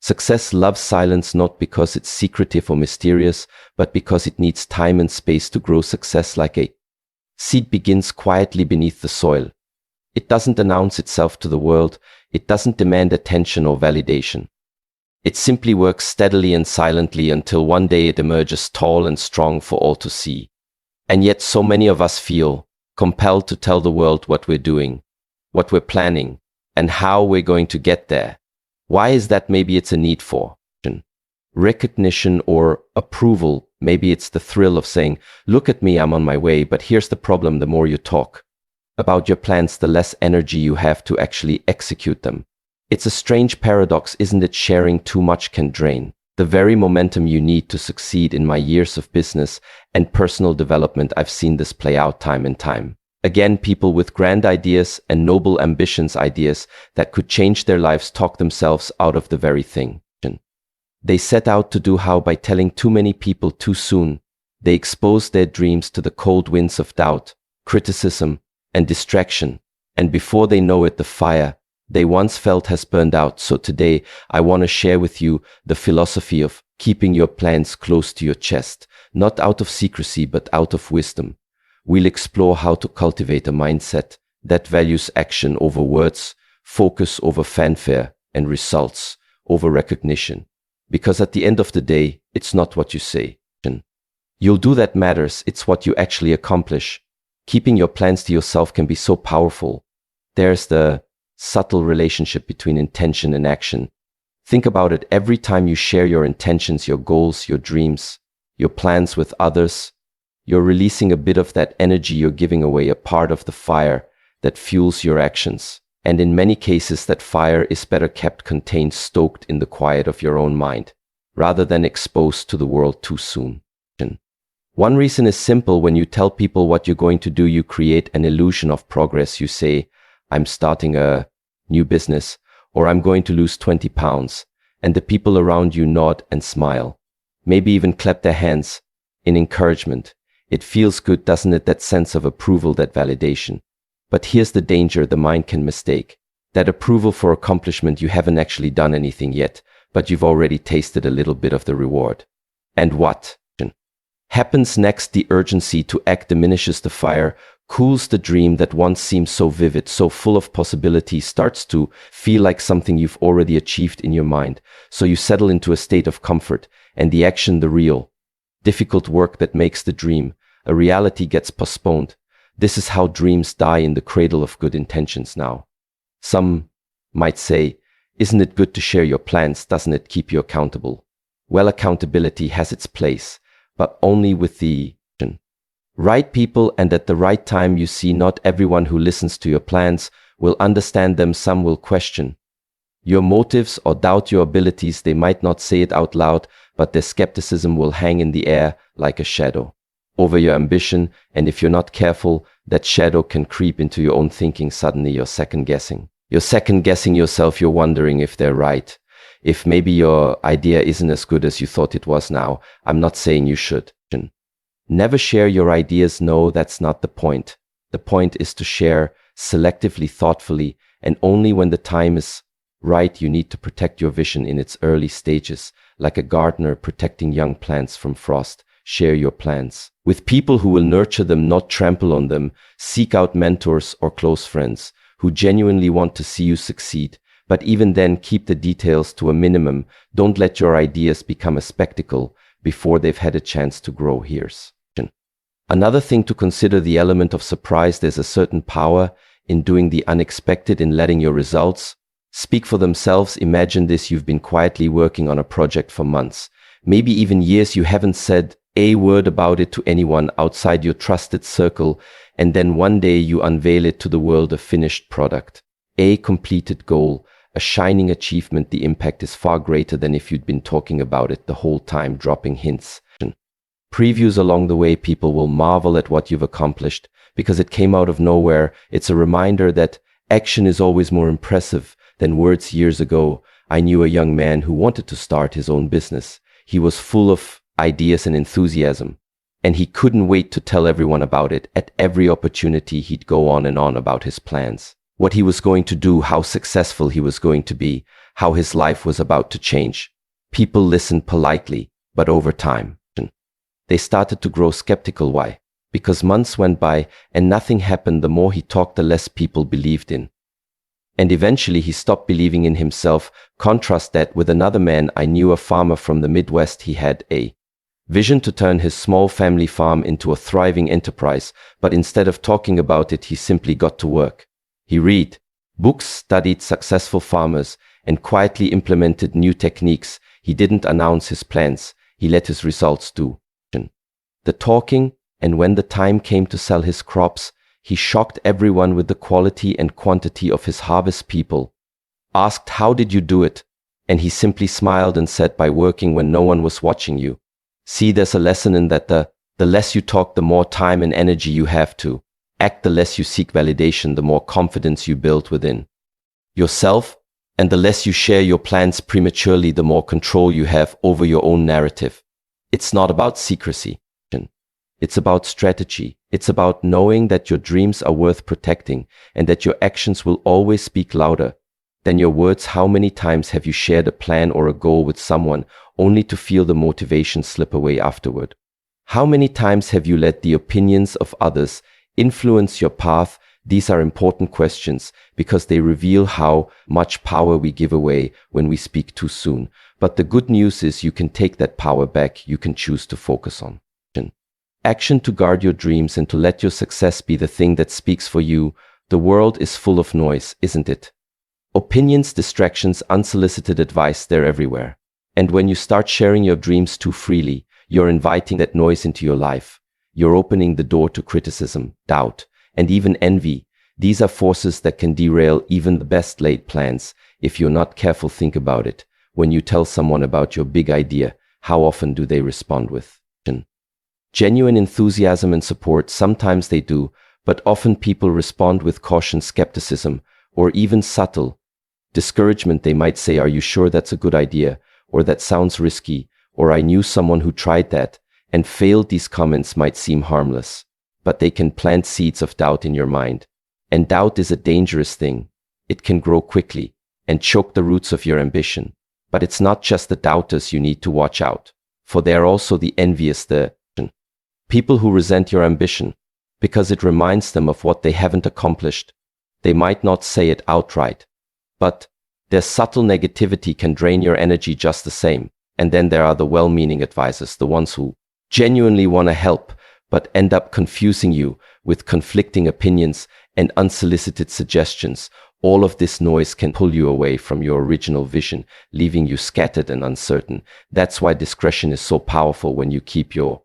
Success loves silence not because it's secretive or mysterious, but because it needs time and space to grow. Success, like a seed, begins quietly beneath the soil. It doesn't announce itself to the world. It doesn't demand attention or validation. It simply works steadily and silently until one day it emerges tall and strong for all to see. And yet so many of us feel compelled to tell the world what we're doing, what we're planning, and how we're going to get there. Why is that? Maybe it's a need for recognition or approval. Maybe it's the thrill of saying, look at me, I'm on my way. But here's the problem: the more you talk about your plans, the less energy you have to actually execute them. It's a strange paradox, isn't it? Sharing too much can drain the very momentum you need to succeed. In my years of business and personal development, I've seen this play out time and time again. People with grand ideas and noble ambitions, ideas that could change their lives, talk themselves out of the very thing they set out to do. How? By telling too many people too soon. They expose their dreams to the cold winds of doubt, criticism, and distraction. And before they know it, the fire they once felt has burned out. So today, I want to share with you the philosophy of keeping your plans close to your chest, not out of secrecy, but out of wisdom. We'll explore how to cultivate a mindset that values action over words, focus over fanfare, and results over recognition. Because at the end of the day, it's not what you say you'll do that matters, it's what you actually accomplish. Keeping your plans to yourself can be so powerful. There's the subtle relationship between intention and action. Think about it. Every time you share your intentions, your goals, your dreams, your plans with others, you're releasing a bit of that energy. You're giving away a part of the fire that fuels your actions. And in many cases, that fire is better kept contained, stoked in the quiet of your own mind, rather than exposed to the world too soon. One reason is simple. When you tell people what you're going to do, you create an illusion of progress. You say, I'm starting a new business, or I'm going to lose 20 pounds. And the people around you nod and smile, maybe even clap their hands in encouragement. It feels good, doesn't it? That sense of approval, that validation. But here's the danger: the mind can mistake that approval for accomplishment. You haven't actually done anything yet, but you've already tasted a little bit of the reward. And what happens next? The urgency to act diminishes. The fire cools. The dream that once seemed so vivid, so full of possibility, starts to feel like something you've already achieved in your mind. So you settle into a state of comfort, and the action, the real, difficult work that makes the dream a reality, gets postponed. This is how dreams die in the cradle of good intentions. Now, some might say, isn't it good to share your plans? Doesn't it keep you accountable? Well, accountability has its place, but only with the right people and at the right time. You see, not everyone who listens to your plans will understand them. Some will question your motives or doubt your abilities. They might not say it out loud, but their skepticism will hang in the air like a shadow over your ambition. And if you're not careful, that shadow can creep into your own thinking. Suddenly you're second guessing. You're second guessing yourself. You're wondering if they're right, if maybe your idea isn't as good as you thought it was. Now, I'm not saying you should never share your ideas. No, that's not the point. The point is to share selectively, thoughtfully, and only when the time is right. You need to protect your vision in its early stages, like a gardener protecting young plants from frost. Share your plans with people who will nurture them, not trample on them. Seek out mentors or close friends who genuinely want to see you succeed. But even then, keep the details to a minimum. Don't let your ideas become a spectacle before they've had a chance to grow. Here's another thing to consider: the element of surprise. There's a certain power in doing the unexpected, in letting your results speak for themselves. Imagine this: you've been quietly working on a project for months, maybe even years. You haven't said a word about it to anyone outside your trusted circle, and then one day you unveil it to the world, a finished product, a completed goal, a shining achievement. The impact is far greater than if you'd been talking about it the whole time, dropping hints, previews along the way. People will marvel at what you've accomplished because it came out of nowhere. It's a reminder that action is always more impressive than words. Years ago, I knew a young man who wanted to start his own business. He was full of ideas and enthusiasm, and he couldn't wait to tell everyone about it. At every opportunity, he'd go on and on about his plans, what he was going to do, how successful he was going to be, how his life was about to change. People listened politely, but over time, they started to grow skeptical. Why? Because months went by and nothing happened. The more he talked, the less people believed in. And eventually he stopped believing in himself. Contrast that with another man I knew, a farmer from the Midwest. He had a vision to turn his small family farm into a thriving enterprise, but instead of talking about it, he simply got to work. He read books, studied successful farmers, and quietly implemented new techniques. He didn't announce his plans. He let his results do the talking, and when the time came to sell his crops, he shocked everyone with the quality and quantity of his harvest. People asked, "How did you do it?" And he simply smiled and said, "By working when no one was watching you." See, there's a lesson in that the less you talk, the more time and energy you have to act. The less you seek validation, the more confidence you build within yourself. And the less you share your plans prematurely, the more control you have over your own narrative. It's not about secrecy. It's about strategy. It's about knowing that your dreams are worth protecting and that your actions will always speak louder than your words. How many times have you shared a plan or a goal with someone only to feel the motivation slip away afterward? How many times have you let the opinions of others influence your path? These are important questions because they reveal how much power we give away when we speak too soon. But the good news is you can take that power back. You can choose to focus on action, to guard your dreams, and to let your success be the thing that speaks for you. The world is full of noise, isn't it? Opinions, distractions, unsolicited advice, they're everywhere. And when you start sharing your dreams too freely, you're inviting that noise into your life. You're opening the door to criticism, doubt, and even envy. These are forces that can derail even the best laid plans if you're not careful. Think about it. When you tell someone about your big idea, how often do they respond with genuine enthusiasm and support? Sometimes they do, but often people respond with caution, skepticism, or even subtle discouragement. They might say, "Are you sure that's a good idea?" Or "That sounds risky," or "I knew someone who tried that and failed." These comments might seem harmless, but they can plant seeds of doubt in your mind. And doubt is a dangerous thing. It can grow quickly and choke the roots of your ambition. But it's not just the doubters you need to watch out for. They're also the envious, the people who resent your ambition because it reminds them of what they haven't accomplished. They might not say it outright, but their subtle negativity can drain your energy just the same. And then there are the well-meaning advisors, the ones who genuinely want to help, but end up confusing you with conflicting opinions and unsolicited suggestions. All of this noise can pull you away from your original vision, leaving you scattered and uncertain. That's why discretion is so powerful. When you keep your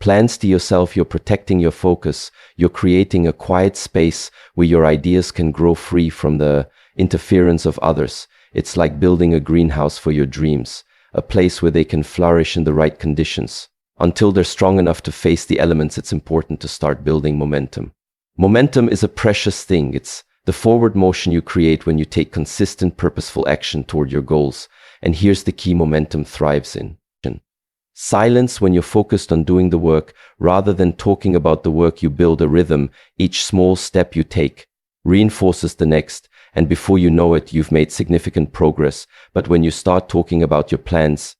plans to yourself, you're protecting your focus. You're creating a quiet space where your ideas can grow free from the interference of others. It's like building a greenhouse for your dreams, a place where they can flourish in the right conditions. Until they're strong enough to face the elements, it's important to start building momentum. Momentum is a precious thing. It's the forward motion you create when you take consistent, purposeful action toward your goals. And here's the key: momentum thrives in silence. When you're focused on doing the work rather than talking about the work, you build a rhythm. Each small step you take reinforces the next, and before you know it, you've made significant progress. But when you start talking about your plans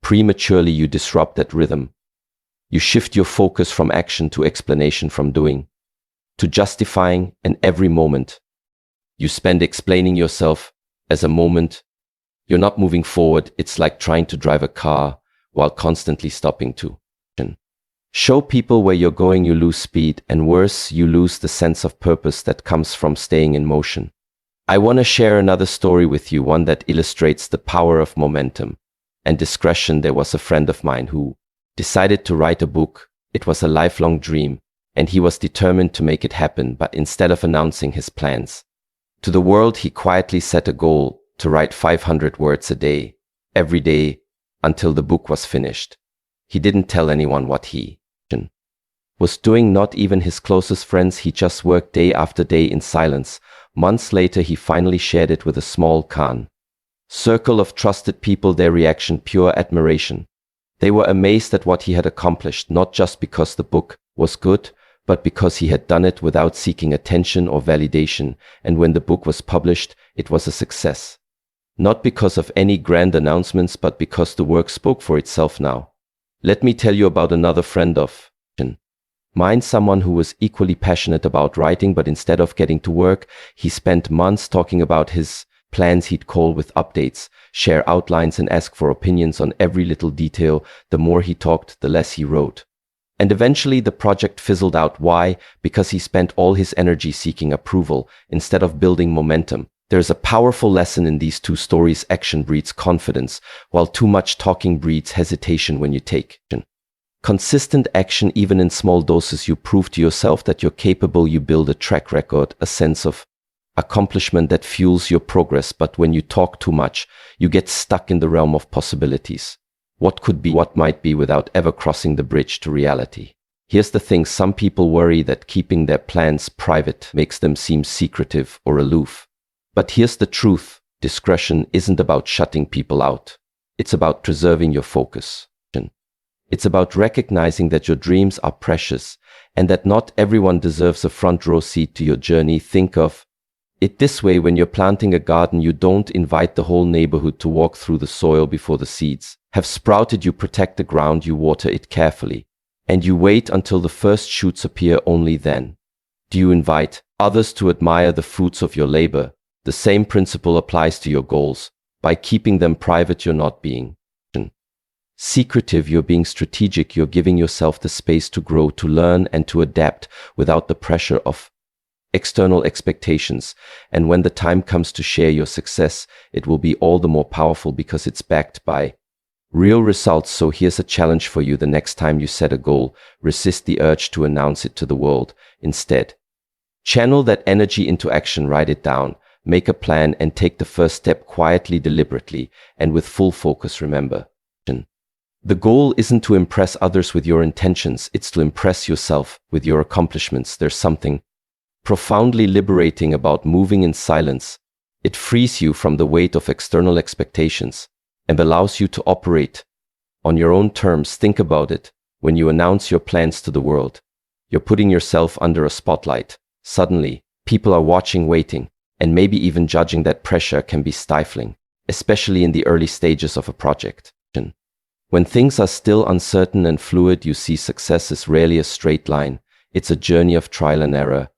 prematurely, you disrupt that rhythm. You shift your focus from action to explanation, from doing to justifying, and every moment you spend explaining yourself as a moment you're not moving forward. It's like trying to drive a car while constantly stopping to show people where you're going. You lose speed, and worse, you lose the sense of purpose that comes from staying in motion. I want to share another story with you, one that illustrates the power of momentum and discretion. There was a friend of mine who decided to write a book. It was a lifelong dream, and he was determined to make it happen. But instead of announcing his plans to the world, he quietly set a goal to write 500 words a day, every day, until the book was finished. He didn't tell anyone what he was doing, not even his closest friends. He just worked day after day in silence. Months later, he finally shared it with a small circle of trusted people. Their reaction, pure admiration. They were amazed at what he had accomplished, not just because the book was good, but because he had done it without seeking attention or validation. And when the book was published, it was a success. Not because of any grand announcements, but because the work spoke for itself now. Let me tell you about another friend of mine, someone who was equally passionate about writing, but instead of getting to work, he spent months talking about his plans. He'd call with updates, share outlines, and ask for opinions on every little detail. The more he talked, the less he wrote. And eventually the project fizzled out. Why? Because he spent all his energy seeking approval instead of building momentum. There's a powerful lesson in these two stories. Action breeds confidence, while too much talking breeds hesitation. When you take consistent action, even in small doses, you prove to yourself that you're capable. You build a track record, a sense of accomplishment that fuels your progress. But when you talk too much, you get stuck in the realm of possibilities. What could be, what might be, without ever crossing the bridge to reality. Here's the thing, some people worry that keeping their plans private makes them seem secretive or aloof. But here's the truth, discretion isn't about shutting people out. It's about preserving your focus. It's about recognizing that your dreams are precious and that not everyone deserves a front row seat to your journey. Think of it this way: when you're planting a garden, you don't invite the whole neighborhood to walk through the soil before the seeds have sprouted. You protect the ground, you water it carefully, and you wait until the first shoots appear. Only then do you invite others to admire the fruits of your labor. The same principle applies to your goals. By keeping them private, you're not being secretive, you're being strategic. You're giving yourself the space to grow, to learn, and to adapt without the pressure of external expectations. And when the time comes to share your success, it will be all the more powerful because it's backed by real results. So here's a challenge for you: the next time you set a goal, resist the urge to announce it to the world. Instead, channel that energy into action. Write it down, make a plan, and take the first step quietly, deliberately, and with full focus. Remember, the goal isn't to impress others with your intentions, it's to impress yourself with your accomplishments. There's something profoundly liberating about moving in silence. It frees you from the weight of external expectations and allows you to operate on your own terms. Think about it. When you announce your plans to the world, you're putting yourself under a spotlight. Suddenly, people are watching, waiting, and maybe even judging. That pressure can be stifling, especially in the early stages of a project. When things are still uncertain and fluid, you see success is rarely a straight line. It's a journey of trial and error,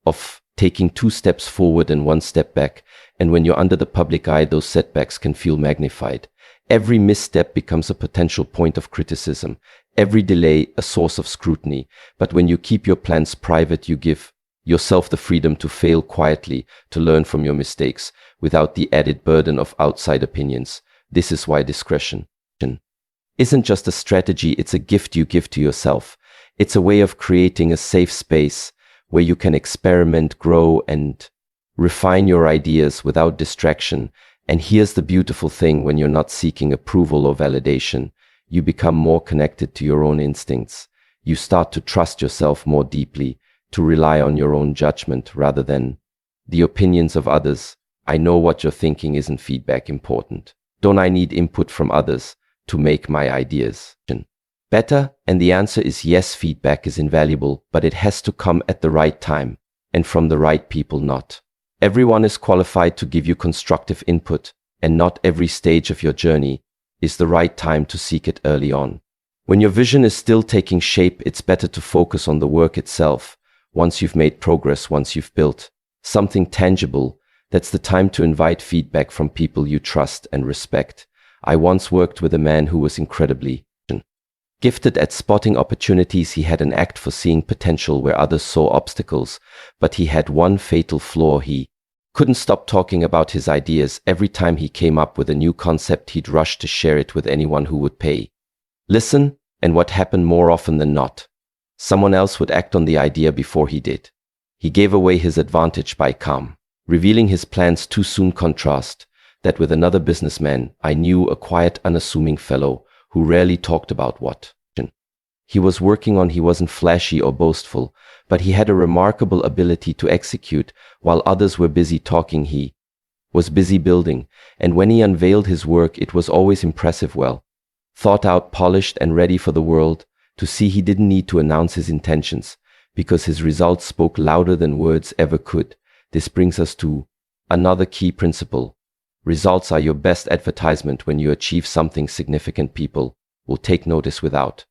of taking 2 steps forward and 1 step back. And when you're under the public eye, those setbacks can feel magnified. Every misstep becomes a potential point of criticism, every delay a source of scrutiny. But when you keep your plans private, you give yourself the freedom to fail quietly, to learn from your mistakes without the added burden of outside opinions. This is why discretion isn't just a strategy, it's a gift you give to yourself. It's a way of creating a safe space where you can experiment, grow, and refine your ideas without distraction. And here's the beautiful thing: when you're not seeking approval or validation, you become more connected to your own instincts. You start to trust yourself more deeply, to rely on your own judgment rather than the opinions of others. I know what you're thinking: isn't feedback important? Don't I need input from others to make my ideas better? And the answer is yes, feedback is invaluable, but it has to come at the right time and from the right people. Not everyone is qualified to give you constructive input, and not every stage of your journey is the right time to seek it early on. When your vision is still taking shape, it's better to focus on the work itself. Once you've made progress, once you've built something tangible, that's the time to invite feedback from people you trust and respect. I once worked with a man who was incredibly gifted at spotting opportunities. He had an act for seeing potential where others saw obstacles, but he had one fatal flaw: he couldn't stop talking about his ideas. Every time he came up with a new concept, he'd rush to share it with anyone who would pay listen. And what happened more often than not? Someone else would act on the idea before he did. He gave away his advantage by revealing his plans too soon. Contrast that with another businessman I knew, a quiet, unassuming fellow who rarely talked about what he was working on. He wasn't flashy or boastful, but he had a remarkable ability to execute. While others were busy talking, he was busy building. And when he unveiled his work, it was always impressive, well thought out, polished, and ready for the world to see. He didn't need to announce his intentions because his results spoke louder than words ever could. This brings us to another key principle: Results are your best advertisement. When you achieve something significant, people will take notice without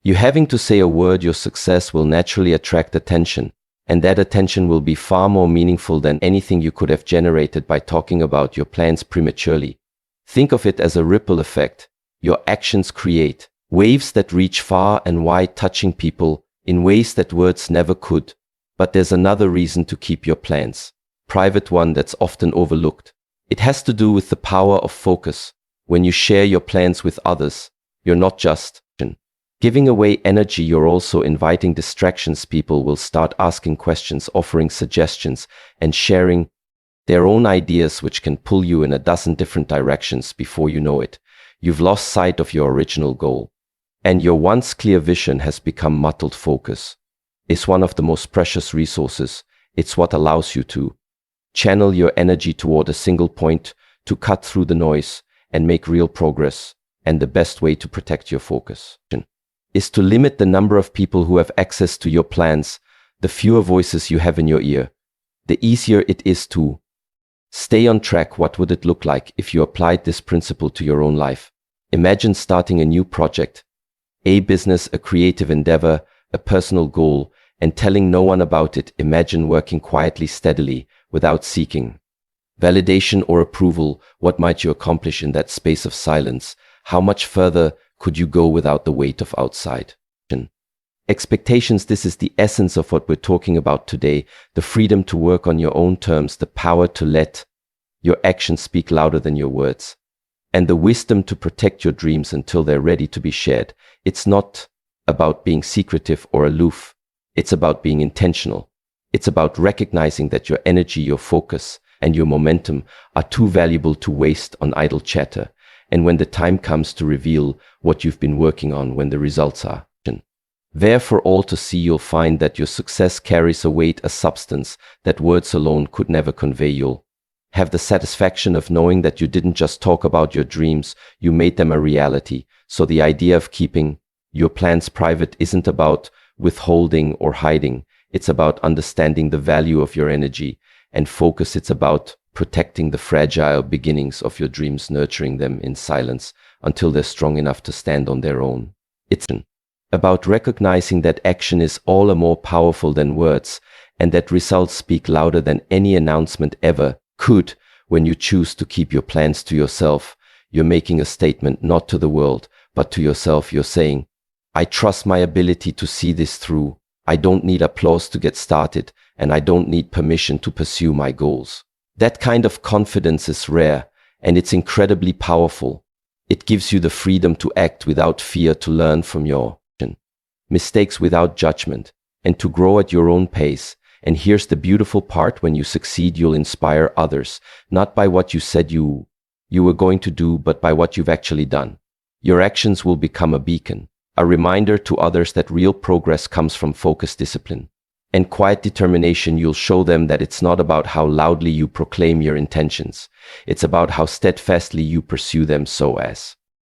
you having to say a word. Your success will naturally attract attention, and that attention will be far more meaningful than anything you could have generated by talking about your plans prematurely. Think of it as a ripple effect. Your actions create waves that reach far and wide, touching people in ways that words never could. But there's another reason to keep your plans private, one that's often overlooked. It has to do with the power of focus. When you share your plans with others, you're not just giving away energy, you're also inviting distractions. People will start asking questions, offering suggestions, and sharing their own ideas, which can pull you in a dozen different directions. Before you know it, you've lost sight of your original goal, and your once clear vision has become muddled. Focus is one of the most precious resources. It's what allows you to channel your energy toward a single point, to cut through the noise and make real progress. And the best way to protect your focus is to limit the number of people who have access to your plans. The fewer voices you have in your ear, the easier it is to stay on track. What would it look like if you applied this principle to your own life? Imagine starting a new project, a business, a creative endeavor, a personal goal, and telling no one about it. Imagine working quietly, steadily, without seeking validation or approval. What might you accomplish in that space of silence? How much further could you go without the weight of outside expectations? This is the essence of what we're talking about today. The freedom to work on your own terms, the power to let your actions speak louder than your words, and the wisdom to protect your dreams until they're ready to be shared. It's not about being secretive or aloof. It's about being intentional. It's about recognizing that your energy, your focus, and your momentum are too valuable to waste on idle chatter. And when the time comes to reveal what you've been working on, when the results are there for all to see, you'll find that your success carries a weight, a substance that words alone could never convey. You'll have the satisfaction of knowing that you didn't just talk about your dreams, you made them a reality. So the idea of keeping your plans private isn't about withholding or hiding. It's about understanding the value of your energy and focus. It's about protecting the fragile beginnings of your dreams, nurturing them in silence until they're strong enough to stand on their own. It's about recognizing that action is all more powerful than words, and that results speak louder than any announcement ever could. When you choose to keep your plans to yourself, you're making a statement not to the world, but to yourself. You're saying, I trust my ability to see this through. I don't need applause to get started, and I don't need permission to pursue my goals. That kind of confidence is rare, and it's incredibly powerful. It gives you the freedom to act without fear, to learn from your mistakes without judgment, and to grow at your own pace. And here's the beautiful part: when you succeed, you'll inspire others, not by what you said you were going to do, but by what you've actually done. Your actions will become a beacon, a reminder to others that real progress comes from focused discipline and quiet determination. You'll show them that it's not about how loudly you proclaim your intentions. It's about how steadfastly you pursue them. So as